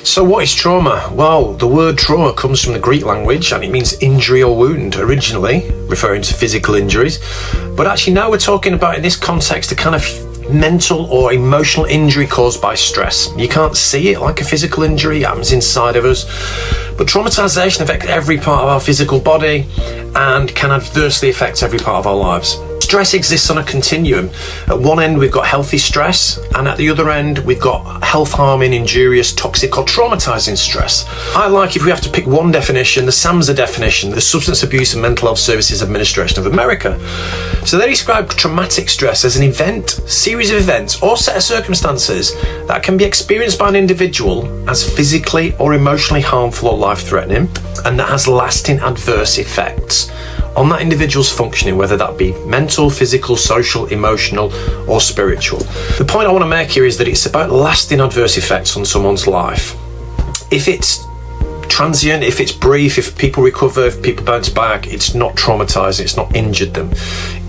So what is trauma? Well, the word trauma comes from the Greek language and it means injury or wound originally, referring to physical injuries. But actually now we're talking about, in this context, a kind of mental or emotional injury caused by stress. You can't see it like a physical injury, it happens inside of us. But traumatization affects every part of our physical body and can adversely affect every part of our lives. Stress exists on a continuum. At one end we've got healthy stress, and at the other end we've got health-harming, injurious, toxic or traumatizing stress. I like, if we have to pick one definition, the SAMHSA definition, the Substance Abuse and Mental Health Services Administration of America. So they describe traumatic stress as an event, series of events or set of circumstances that can be experienced by an individual as physically or emotionally harmful or life-threatening, and that has lasting adverse effects on that individual's functioning, whether that be mental, physical, social, emotional, or spiritual. The point I want to make here is that it's about lasting adverse effects on someone's life. If it's transient, if it's brief, if people recover, if people bounce back, it's not traumatizing, it's not injured them.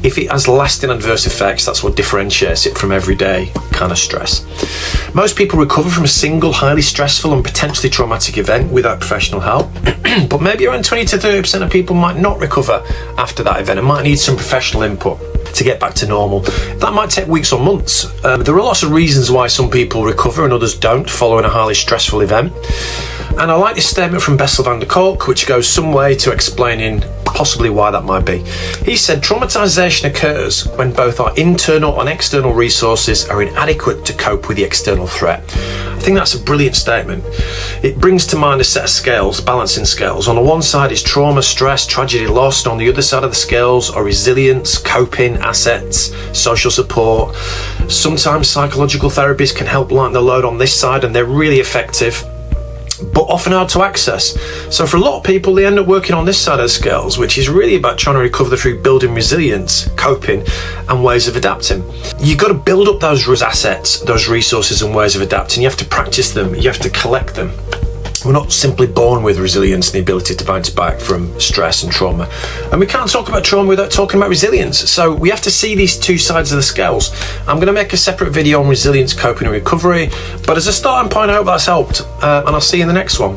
If it has lasting adverse effects, that's what differentiates it from everyday kind of stress. Most people recover from a single highly stressful and potentially traumatic event without professional help, but maybe around 20 to 30% of people might not recover after that event and might need some professional input to get back to normal. That might take weeks or months. There are lots of reasons why some people recover and others don't following a highly stressful event. And I like this statement from Bessel van der Kolk, which goes some way to explaining possibly why that might be. He said, traumatization occurs when both our internal and external resources are inadequate to cope with the external threat. I think that's a brilliant statement. It brings to mind a set of scales, balancing scales. On the one side is trauma, stress, tragedy, loss, and on the other side of the scales are resilience, coping, assets, social support. Sometimes psychological therapies can help lighten the load on this side, and they're really effective, but often hard to access. So for a lot of people, they end up working on this side of the scales, which is really about trying to recover through building resilience, coping, and ways of adapting. You've got to build up those assets, those resources and ways of adapting. You have to practice them, you have to collect them. We're not simply born with resilience and the ability to bounce back from stress and trauma. And we can't talk about trauma without talking about resilience. So we have to see these two sides of the scales. I'm going to make a separate video on resilience, coping and recovery. But as a starting point, I hope that's helped. And I'll see you in the next one.